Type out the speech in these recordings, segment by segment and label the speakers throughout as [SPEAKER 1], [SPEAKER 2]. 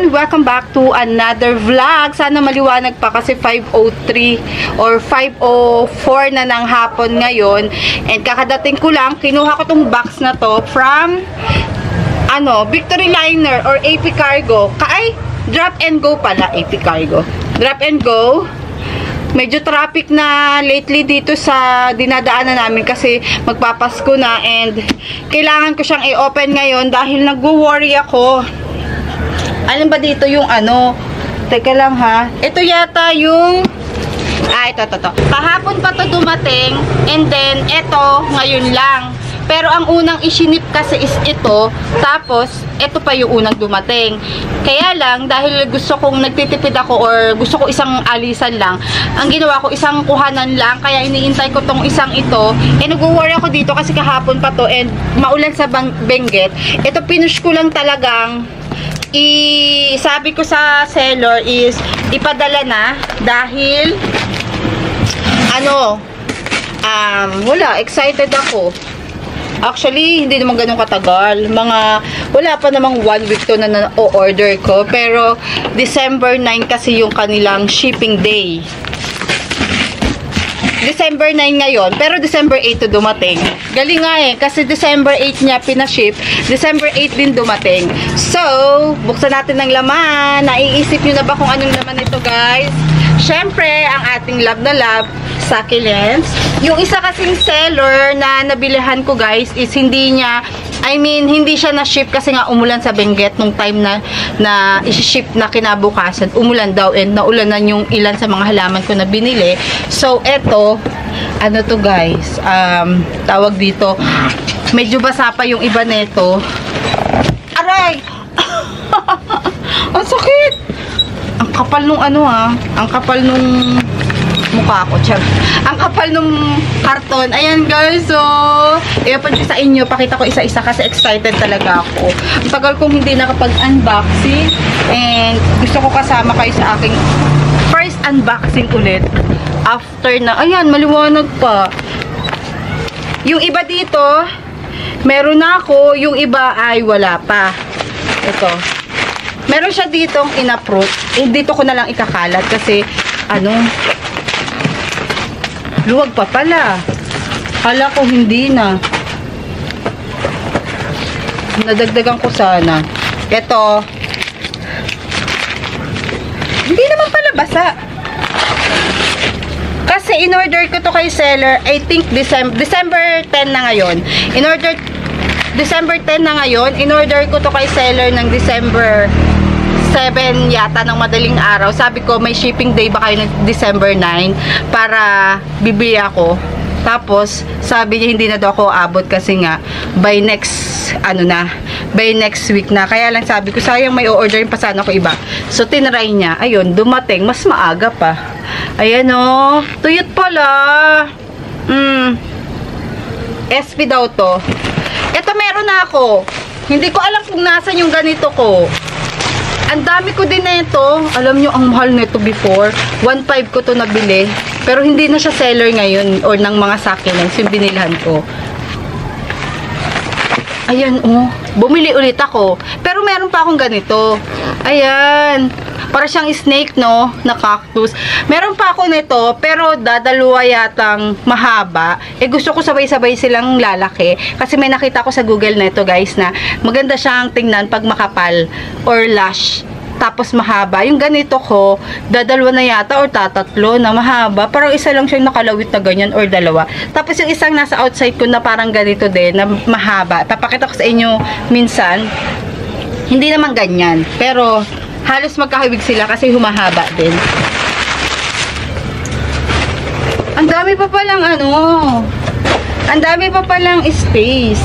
[SPEAKER 1] everyone! Welcome back to another vlog. Sana maliwanag pa kasi 5:03 or 5:04 na ng hapon ngayon. And kakadating ko lang, kinuha ko tong box na to from Victory Liner or AP Cargo. Drop and go pala, AP Cargo. Drop and go. Medyo traffic na lately dito sa dinadaanan namin kasi magpapasko na and kailangan ko siyang i-open ngayon dahil nagwo-worry ako. Alin ba dito yung Teka lang ha. Ito yata yung ito. Kahapon pa to dumating and then ito ngayon lang. Pero ang unang isinip kasi is ito, tapos ito pa yung unang dumating. Kaya lang, dahil gusto kong nagtitipid ako or gusto ko isang alisan lang, ang ginawa ko isang kuhanan lang, kaya iniintay ko tong isang ito. Nag-worry ako dito kasi kahapon pa to and maulan sa Benguet. Ito pinush ko lang talagang sabi ko sa seller is ipadala na dahil wala, excited ako. Actually, hindi naman ganun katagal. Wala pa namang 1 week to na na-order ko. Pero, December 9 kasi yung kanilang shipping day. December 9 ngayon, pero December 8 to dumating. Galing nga kasi December 8 niya pinaship, December 8 din dumating. So, buksan natin ng laman. Naiisip nyo na ba kung anong laman ito, guys? Syempre, ang ating love na love, succulents. Yung isa kasing seller na nabilihan ko, guys, is hindi siya na-ship kasi nga umulan sa Benguet nung time na isi-ship na kinabukasan. Umulan daw and naulanan yung ilan sa mga halaman ko na binili. So, eto, to guys, tawag dito, medyo basa pa yung iba neto. Aray! Ang sakit! Ang kapal nung ang kapal nung mukha ko, char. Ang kapal nung karton. Ayan guys, so i-open ko sa inyo, pakita ko isa-isa kasi excited talaga ako. Ang tagal kong hindi nakapag-unboxing and gusto ko kasama kayo sa aking first unboxing ulit. After na, ayan, maliwanag pa. Yung iba dito, meron na ako, yung iba ay wala pa. Ito. Meron siya ditong in-approve. Dito ko na lang ikakalat kasi luwag pa pala. Hala ko hindi na. Nadagdagan ko sana. Ito. Hindi naman pala basa. Kasi in-order ko to kay seller, I think December 10 na ngayon. December 10 na ngayon. In-order ko to kay seller ng December 7 yata ng madaling araw. Sabi ko, may shipping day ba kayo ng December 9 para bibili ako. Tapos, sabi niya hindi na daw ako abot kasi nga by next week na. Kaya lang sabi ko, sayang may o-orderin pa sana ako iba. So, tinry niya. Ayun, dumating. Mas maaga pa. Ayan o. Tuyot pala. SP daw to. Ito meron na ako. Hindi ko alam kung nasan yung ganito ko. Ang dami ko din na ito. Alam nyo, ang mahal nito before. 1.5 ko to nabili. Pero hindi na siya seller ngayon or ng mga succulents yung binilhan ko. Ayan, bumili ulit ako. Pero meron pa akong ganito. Ayan. Para siyang snake, no? Na cactus. Meron pa ako nito, pero dadalawa yatang mahaba. Gusto ko sabay-sabay silang lalaki. Kasi may nakita ko sa Google na ito, guys, na maganda siyang tingnan pag makapal or lash. Tapos mahaba. Yung ganito ko, dadalawa na yata or tatatlo na mahaba. Parang isa lang siyang nakalawit na ganyan or dalawa. Tapos yung isang nasa outside ko na parang ganito din, na mahaba. Papakita ko sa inyo minsan. Hindi naman ganyan. Pero halos magkahawig sila kasi humahaba din. Ang dami pa palang ang dami pa palang space.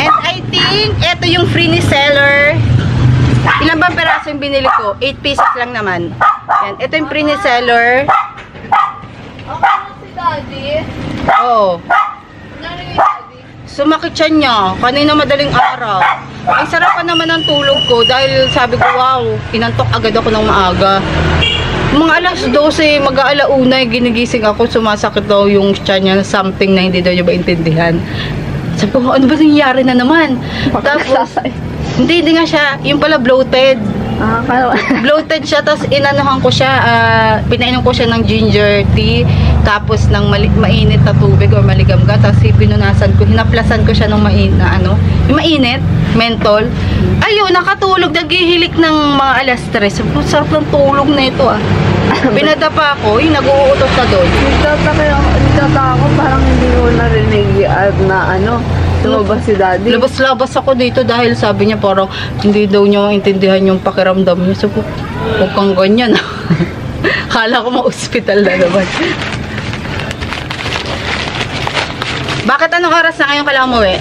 [SPEAKER 1] And I think ito yung free ni seller. Ilan ba peraso yung binili ko? 8 pieces lang naman. And ito yung free ni seller.
[SPEAKER 2] Si Daddy?
[SPEAKER 1] Oo. Sumakit siya niya. Kanina madaling araw. Ay, sarap pa naman ang tulog ko dahil sabi ko, wow, inantok agad ako ng maaga. Mga alas 12, mag-aalauna, ginigising ako, sumasakit daw yung tiyan niya, something na hindi daw niya maintindihan. Sabi ko, ano ba nangyayari na naman? Tapos, hindi nga siya, yung pala bloated. Bloated siya, tapos inanuhan ko siya, pinainom ko siya ng ginger tea, tapos ng mainit na tubig or maligamgam, tapos pinunasan ko, hinaplasan ko siya ng yung mainit, mentol. Ayun, nakatulog, naghihilik ng mga alas 3. Sarap ng tulog na ito Pinadapa ko, nag-uutos na doon.
[SPEAKER 2] Nagtataka ako, parang hindi ko narinig na lumabas si daddy.
[SPEAKER 1] Labas-labas ako dito dahil sabi niya parang hindi daw niya maintindihan yung pakiramdam niya. So, huwag kang ganyan. Kala ko ma-hospital na naman. Bakit anong oras na ngayon kailangan umuwi?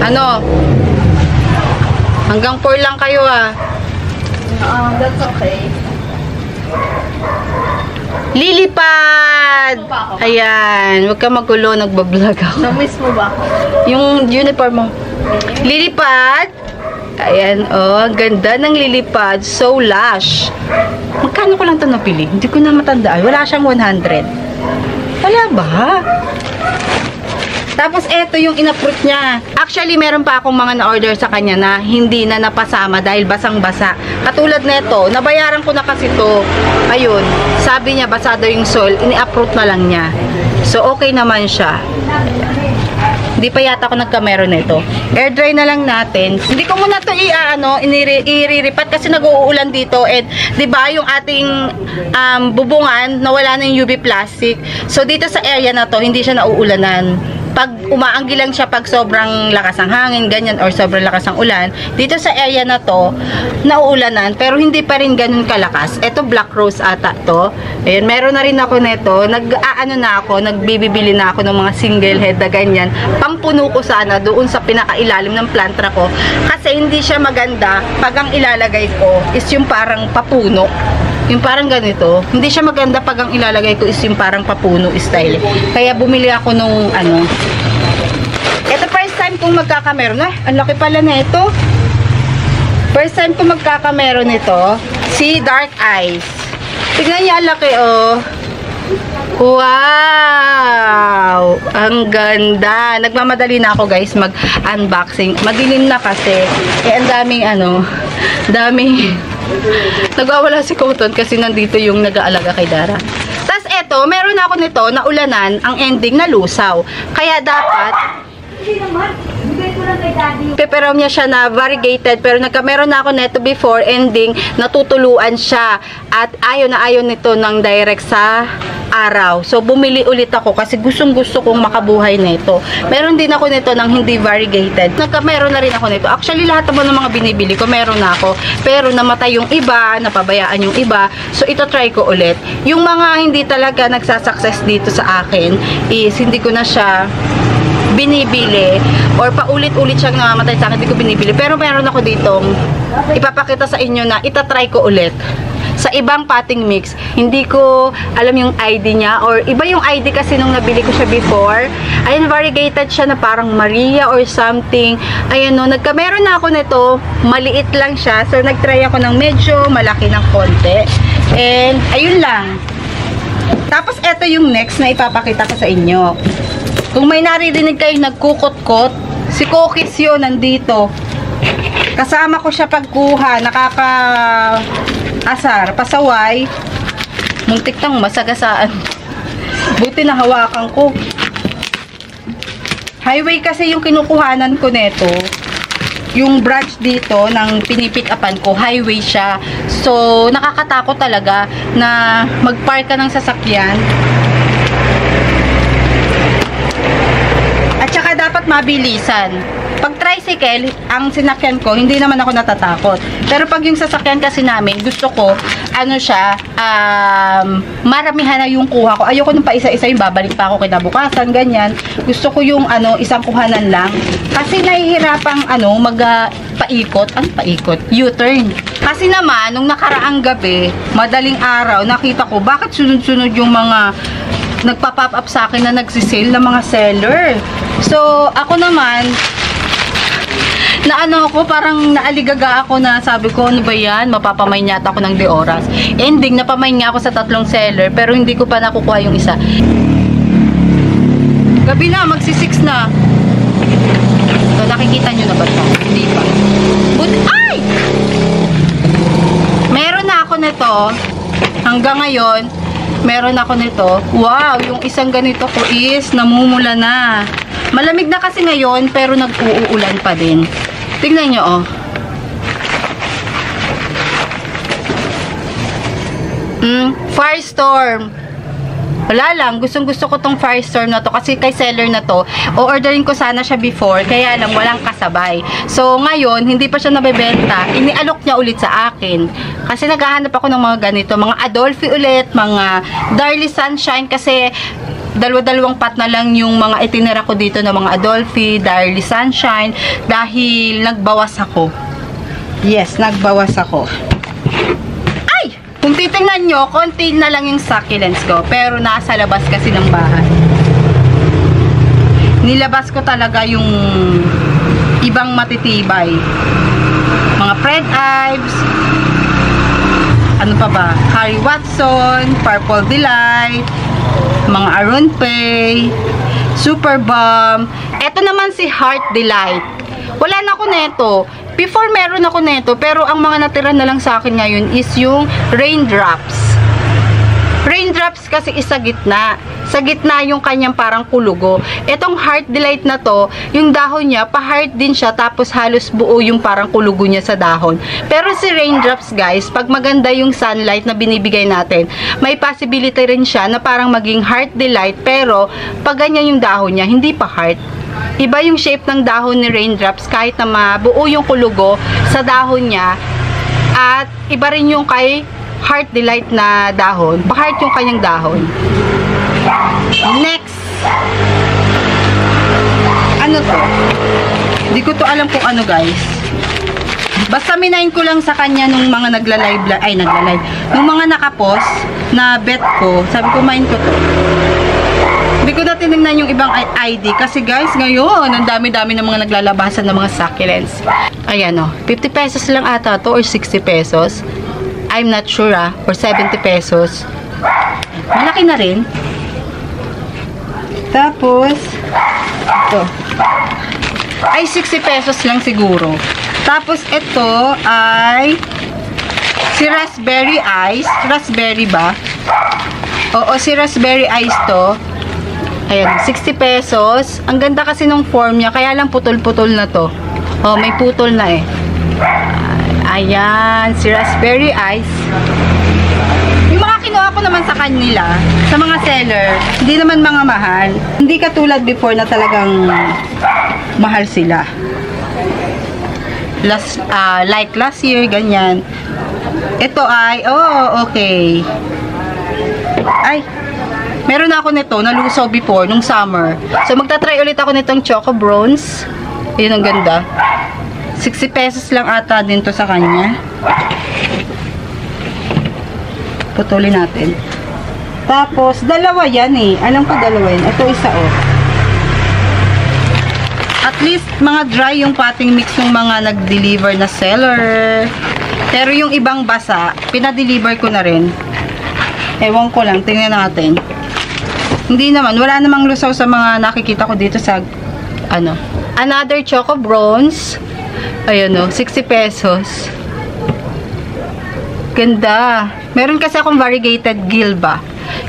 [SPEAKER 1] Ano? Hanggang 4 lang kayo
[SPEAKER 2] That's okay.
[SPEAKER 1] Lilipad! Ayan, huwag ka magulo, nagbablog ako.
[SPEAKER 2] Na-miss mo ba?
[SPEAKER 1] Yung uniform mo. Lilipad! Ayan, ang ganda ng lilipad. So lush. Magkano ko lang ito napili? Hindi ko na matandaan. Wala siyang 100. Wala ba? Tapos, eto yung in-approve niya. Actually, meron pa akong mga na-order sa kanya na hindi na napasama dahil basang-basa. Katulad nito, nabayaran ko na kasi to. Ayun, sabi niya, basado yung soil, ini-approve na lang niya. So, okay naman siya. Hindi pa yata ako nagkamero nito. Air dry na lang natin. Hindi ko muna to iriripat kasi nag-uulan dito. And, di ba, yung ating bubungan, nawala na yung UV plastic. So, dito sa area na to, hindi siya nauulanan. Pag umaanggi lang siya pag sobrang lakas ng hangin, ganyan, or sobrang lakas ng ulan, dito sa area na to, nauulanan, pero hindi pa rin ganun kalakas. Ito, black rose ata to. Ayan, meron na rin ako nito. Nagbibili na ako ng mga single head na ganyan. Pampuno ko sana doon sa pinakailalim ng plantra ko. Kasi hindi siya maganda pag ang ilalagay ko is yung parang papuno. Yung parang ganito. Hindi siya maganda pag ang ilalagay ko is yung parang papuno style. Kaya bumili ako nung ito first time kong magkakamero na. Ang laki pala na ito. First time kong magkakamero nito. Si Dark Eyes. Tignan niya, ang laki Wow! Ang ganda. Nagmamadali na ako guys mag-unboxing. Madilim na kasi. Ang daming nagwawala si Cotton kasi nandito yung nag-aalaga kay Dara. Tapos eto, meron ako nito na ulanan, ang ending na lusaw. Kaya dapat peperom niya siya na variegated, pero meron na ako neto before, ending, natutuluan siya. At ayaw nito ng direct sa araw. So, bumili ulit ako kasi gustong-gusto kong makabuhay nito. Meron din ako nito ng hindi variegated. Meron na rin ako nito. Actually, lahat naman ng mga binibili ko, meron na ako. Pero namatay yung iba, napabayaan yung iba. So, ito try ko ulit. Yung mga hindi talaga nagsasucess dito sa akin is hindi ko na siya binibili or paulit-ulit siyang namamatay sa akin, hindi ko binibili. Pero meron ako ditong ipapakita sa inyo na itatry ko ulit sa ibang potting mix. Hindi ko alam yung ID niya or iba yung ID kasi nung nabili ko siya before. Ayun, variegated siya na parang Maria or something. Ayun, no, meron na ako nito, maliit lang siya. So, nagtry ako ng medyo malaki ng konti. And, ayun lang. Tapos, eto yung next na ipapakita ko sa inyo. Kung may naririnig kayo nagkukot-kot, si Cookies yun, nandito. Kasama ko siya pagkuha, nakaka-asar, pasaway, muntik tang masagasaan. Buti na hawakan ko. Highway kasi yung kinukuhanan ko neto. Yung branch dito ng pinipick upan ko, highway siya. So, nakakatakot talaga na mag-park ka ng sasakyan. At saka dapat mabilisan. Pag tricycle, ang sinakyan ko, hindi naman ako natatakot. Pero pag yung sasakyan kasi namin, gusto ko, maramihan na yung kuha ko. Ayoko nung pa isa-isa yung babalik pa ako kinabukasan, ganyan. Gusto ko yung isang kuhanan lang. Kasi nahihirapang paikot. Paikot? U-turn. Kasi naman, nung nakaraang gabi, madaling araw, nakita ko, bakit sunod-sunod yung mga nagpa-pop up sa akin na nagsisale ng mga seller. So, ako naman, na ano ako, parang naaligaga ako na sabi ko, ano ba yan? Mapapamay niya ako ng de oras. Ending, napamay nga ako sa 3 seller, pero hindi ko pa nakukuha yung isa. Gabi na, magsi-6 na. So, nakikita nyo na ba ito? Hindi pa. But, ay! Meron na ako nito. Hanggang ngayon, meron ako nito. Wow, yung isang ganito ko is namumula na. Malamig na kasi ngayon, pero nag-uulan pa din. Tingnan nyo, oh. Firestorm. Wala lang, gustong-gusto ko tong Firestorm na to kasi kay seller na to. O-orderin ko sana siya before, kaya lang walang kasabay. So, ngayon, hindi pa siya nabebenta. Inialok niya ulit sa akin. Kasi naghahanap ako ng mga ganito, mga Adolphi ulit, mga Darlie Sunshine kasi dalawa-dalawang pat na lang yung mga itinira ko dito ng mga Adolphi, Darlie Sunshine dahil nagbawas ako. Yes, nagbawas ako. Kung titingnan nyo, konti na lang yung succulents ko. Pero nasa labas kasi ng bahay. Nilabas ko talaga yung ibang matitibay. Mga Fred Ives. Ano pa ba? Harry Watson, Purple Delight, mga Aron Pay, Super Bomb. Ito naman si Heart Delight. Wala na ako neto. Before meron ako neto, pero ang mga natira na lang sa akin ngayon is yung Raindrops. Raindrops kasi isa gitna. Sa gitna yung kanyang parang kulugo. Etong Heart Delight na to, yung dahon niya, pa-heart din siya, tapos halos buo yung parang kulugo niya sa dahon. Pero si Raindrops, guys, pag maganda yung sunlight na binibigay natin, may possibility rin siya na parang maging Heart Delight, pero pag ganyan yung dahon niya, hindi pa heart. Iba yung shape ng dahon ni Raindrops kahit na mabuo yung kulugo sa dahon niya, at iba rin yung kay Heart Delight na dahon. Pa-heart yung kanyang dahon. Next. Ano to? Hindi ko to alam kung ano, guys. Basta minain ko lang sa kanya nung mga nagla-live, nung mga nakapost na bet ko. Sabi ko, main ko to. Hindi ko na tinignan yung ibang ID kasi guys, ngayon, ang dami-dami ng mga naglalabasan ng mga succulents. Ayan o, 50 pesos lang ata to or 60 pesos. I'm not sure or 70 pesos. Malaki na rin. Tapos, ito. Ay, 60 pesos lang siguro. Tapos, ito ay si Raspberry Ice. Raspberry ba? Oo, si Raspberry Ice to. Ayan, 60 pesos. Ang ganda kasi nung form niya, kaya lang putol-putol na to. Oh, may putol na eh. Ayan, si Raspberry Ice. Yung mga kinuha ko naman sa kanila, sa mga seller, hindi naman mga mahal. Hindi katulad before na talagang mahal sila. Like last year, ganyan. Ito ay, oh, okay. Ay, meron na ako nito, nalusaw before, nung summer. So, magta-try ulit ako nitong Choco Bronze. Ayun, ang ganda. 60 pesos lang ata din to sa kanya. Putulin natin. Tapos, dalawa yan eh. Alam ko dalawa yan. Ito isa oh. At least, mga dry yung potting mix yung mga nag-deliver na seller. Pero yung ibang basa, pinadeliver ko na rin. Ewan ko lang, tingnan natin. Hindi naman, wala namang lusaw sa mga nakikita ko dito sa, ano. Another Choco Bronze. Ayun o, 60 pesos. Ganda. Meron kasi akong variegated Gilba.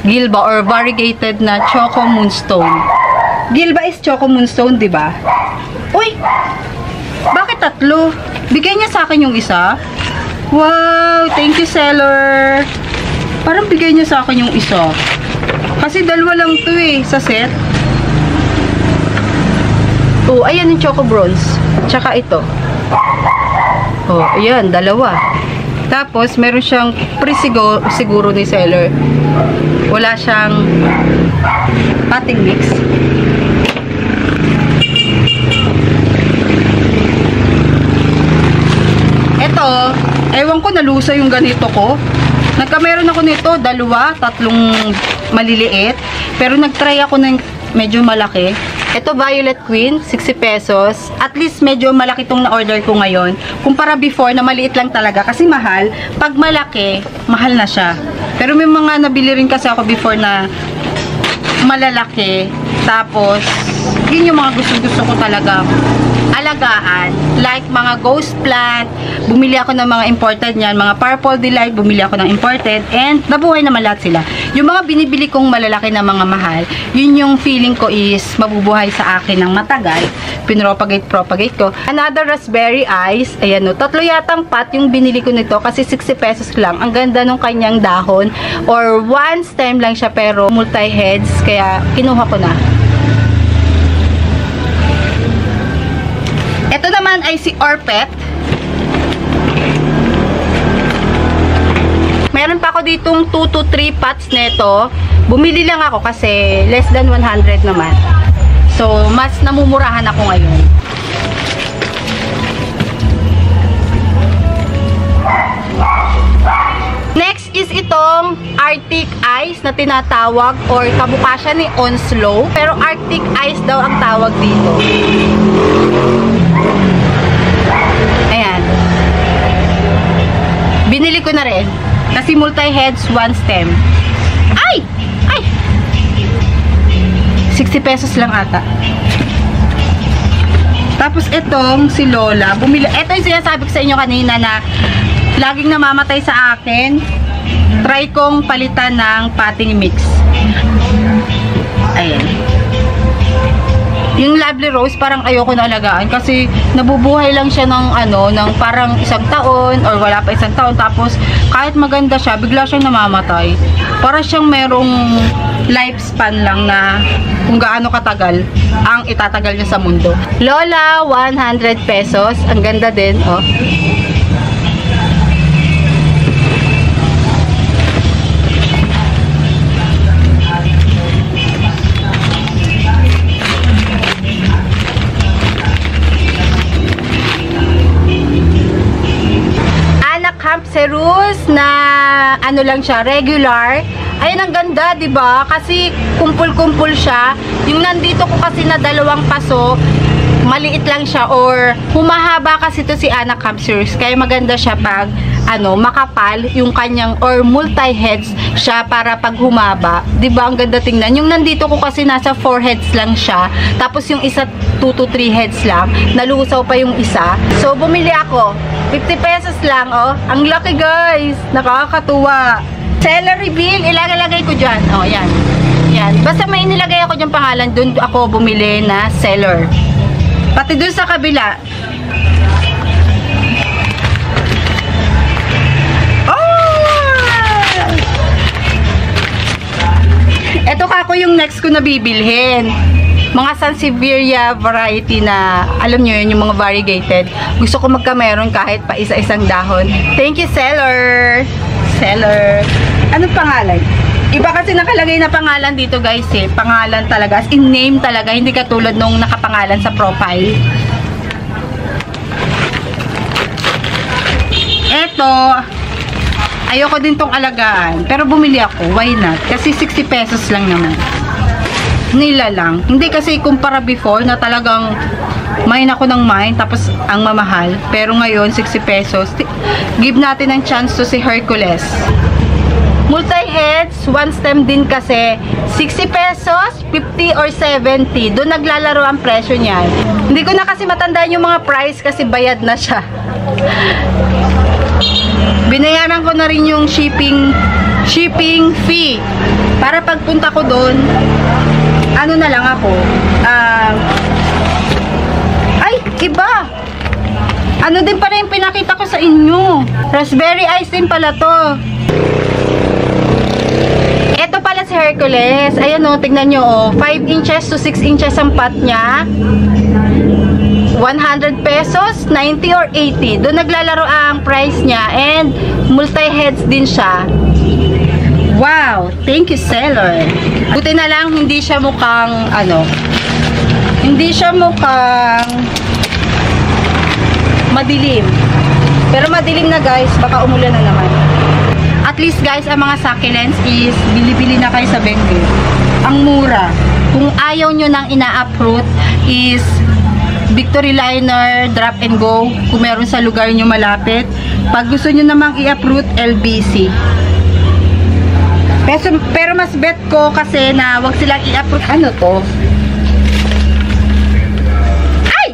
[SPEAKER 1] Gilba or variegated na Choco Moonstone. Gilba is Choco Moonstone, di ba? Uy! Bakit tatlo? Bigay niya sa akin yung isa. Wow! Thank you, seller. Parang bigay niya sa akin yung isa. Kasi dalawa lang to eh, sa set. Oh, ayan yung Choco Bronze. Tsaka ito. Oh, ayan, dalawa. Tapos, meron siyang siguro ni seller. Wala siyang potting mix. Ito, ewan ko, nalusa yung ganito ko. Nagkameron ako nito, dalawa, tatlong maliliit. Pero nagtry ako ng medyo malaki. Ito, Violet Queen, 60 pesos. At least, medyo malaki itong na-order ko ngayon. Kumpara before, na maliit lang talaga. Kasi mahal. Pag malaki, mahal na siya. Pero may mga nabili rin kasi ako before na malalaki. Tapos, yun yung mga gusto ko talaga alagaan. Like mga ghost plant, bumili ako ng mga imported niyan. Mga purple delight, bumili ako ng imported. And nabuhay naman lahat sila. Yung mga binibili kong malalaki na mga mahal, yun yung feeling ko is mabubuhay sa akin ng matagal. Pinropagate ko. Another raspberry ice. Ayan o. 3 yatang pot yung binili ko nito kasi 60 pesos lang. Ang ganda nung kanyang dahon. Or one stem lang siya pero multi-heads. Kaya kinuha ko na. Ito naman ay si Orpet. Meron pa ako ditong 2 to 3 pots nito. Bumili lang ako kasi less than 100 naman. So, mas namumurahan ako ngayon. Next is itong Arctic Ice na tinatawag or kamukha siya ni Onslow. Pero Arctic Ice daw ang tawag dito. Ayan. Binili ko na rin. Kasi multi-heads, one stem. Ay! Ay! 60 pesos lang ata. Tapos itong si Lola. Bumili. Ito yung sinasabi ko sa inyo kanina na laging namamatay sa akin. Try kong palitan ng potting mix. Ayan. Yung Lovely Rose, parang ayoko na alagaan kasi nabubuhay lang siya ng ng parang 1 taon or wala pa 1 taon. Tapos kahit maganda siya, bigla siyang namamatay. Para siyang merong lifespan lang na kung gaano katagal ang itatagal niya sa mundo. Lola, 100 pesos. Ang ganda din, oh. Cerus na ano lang siya, regular. Ayun, ang ganda, 'di ba? Kasi kumpul-kumpul siya. Yung nandito ko kasi na 2 paso, maliit lang siya or humahaba kasi to si Anna Campsirus. Kaya maganda siya pag makapal yung kanyang or multi-heads siya para pag humaba. 'Di ba? Ang ganda tingnan. Yung nandito ko kasi nasa 4 heads lang siya. Tapos yung isa 2 to 3 heads lang. Nalusaw pa yung isa. So bumili ako. 50 pesos lang, oh. Ang laki, guys. Nakakatuwa. Celery bill, ilalagay ko dyan. Oh, yan. Yan. Basta may inilagay ako dyan pangalan, dun ako bumili na seller. Pati dun sa kabila. Oh! Ito kako yung next ko na bibilhin. Mga Sansevieria variety na, alam nyo yun, yung mga variegated. Gusto ko magkameron kahit pa isa-isang dahon. Thank you, seller! Seller! Anong pangalan? Iba kasi nakalagay na pangalan dito, guys, eh. Pangalan talaga. As in name talaga. Hindi katulad nung nakapangalan sa profile. Eto, ayoko din tong alagaan. Pero bumili ako. Why not? Kasi 60 pesos lang naman. Nila lang. Hindi kasi kumpara before na talagang mine ako ng mine tapos ang mamahal. Pero ngayon 60 pesos. Give natin ng chance to si Hercules. Multi-heads, one stem din kasi 60 pesos, 50 or 70. Doon naglalaro ang presyo niyan. Hindi ko na kasi matandaan yung mga price kasi bayad na siya. Binayaran ko na rin yung shipping fee. Para pagpunta ko doon, ano na lang ako, ay, iba. Ano din pala yung pinakita ko sa inyo. Raspberry ice din pala to. Ito pala si Hercules. Ayan o, tignan nyo o. 5 inches to 6 inches ang pot niya. 100 pesos, 90 or 80. Doon naglalaro ang price niya. And multi-heads din siya. Wow! Thank you, seller. Buti na lang, hindi siya mukhang, hindi siya mukhang madilim. Pero madilim na, guys. Baka umulan na naman. At least, guys, ang mga succulents is bili-bili na kayo sa Benguet. Ang mura. Kung ayaw nyo nang ina-uproot is Victory Liner, drop and go kung meron sa lugar nyo malapit. Pag gusto nyo namang i-uproot, LBC. Pero mas bet ko kasi na wag silang i-uproot. Ano to? Ay!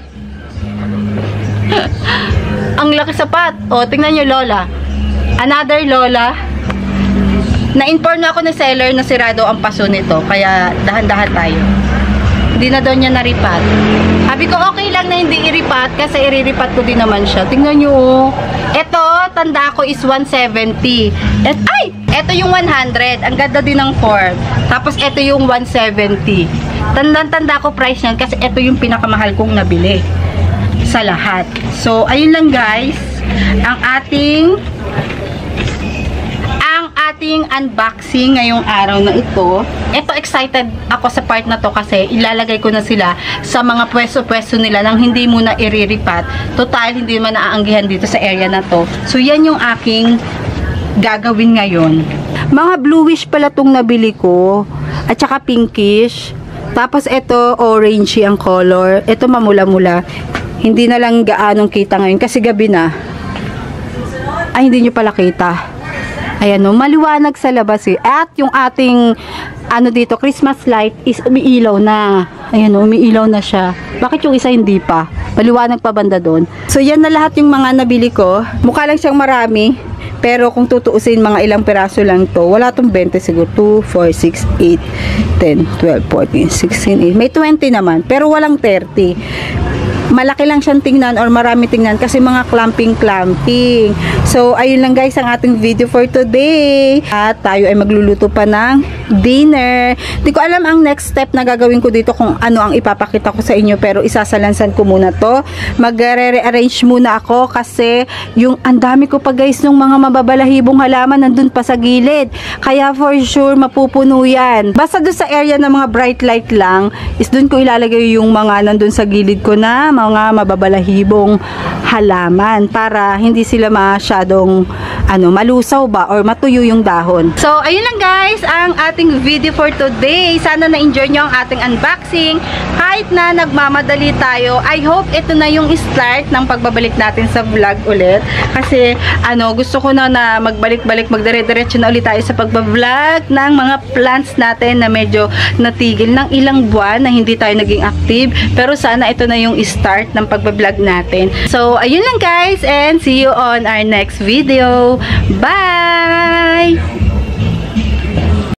[SPEAKER 1] Ang laki sapat. O, tingnan nyo, Lola. Another Lola. Na-inform na ako ng seller na sirado ang paso nito. Kaya dahan-dahan tayo. Hindi na daw niya naripat. Sabi ko, okay lang na hindi iripat kasi iriripat ko din naman siya. Tingnan nyo, oh. Ito, tanda ko is 170. Ay! Ito yung 100. Ang ganda din ng Ford. Tapos, ito yung 170. Tanda ko price niyan kasi ito yung pinakamahal kong nabili sa lahat. So, ayun lang guys. Ang ating unboxing ngayong araw na ito. Ito, excited ako sa part na to kasi ilalagay ko na sila sa mga pwesto-pwesto nila nang hindi muna iriripat. Total, hindi man naaanggihan dito sa area na to. So, yan yung aking gagawin ngayon. Mga bluish pala tong nabili ko. At saka pinkish. Tapos, ito, orangey ang color. Ito, mamula-mula. Hindi na lang gaanong kita ngayon kasi gabi na. Ay, hindi nyo pala kita. Ayan o, maliwanag sa labas eh. At yung ating, ano dito, Christmas light is umiilaw na. Ayan o, umiilaw na siya. Bakit yung isa hindi pa? Maliwanag pa banda doon. So, yan na lahat yung mga nabili ko. Mukha lang siyang marami. Pero kung tutuusin, mga ilang peraso lang to. Wala tong 20 siguro. 2, 4, 6, 8, 10, 12, 14, 16, 8. May 20 naman. Pero walang 30. Malaki lang siyang tingnan or marami tingnan kasi mga clamping. So, ayun lang guys ang ating video for today. At tayo ay magluluto pa ng dinner. Di ko alam ang next step na gagawin ko dito kung ano ang ipapakita ko sa inyo pero isasalansan ko muna to. Magre-rearrange muna ako kasi yung ang dami ko pa guys ng mga mababalahibong halaman nandun pa sa gilid. Kaya for sure mapupuno yan. Basta doon sa area ng mga bright light lang is doon ko ilalagay yung mga nandun sa gilid ko na mga mababalahibong halaman para hindi sila masyadong malusaw ba or matuyo yung dahon. So, ayun lang guys ang ating video for today. Sana na-enjoy nyo ang ating unboxing. Kahit na nagmamadali tayo, I hope ito na yung start ng pagbabalik natin sa vlog ulit. Kasi, gusto ko na magbalik-balik, magdire-diretso na ulit tayo sa pagbablog ng mga plants natin na medyo natigil ng ilang buwan na hindi tayo naging active. Pero sana ito na yung start ng pagbablog natin. So, ayun lang guys and see you on our next video. Bye!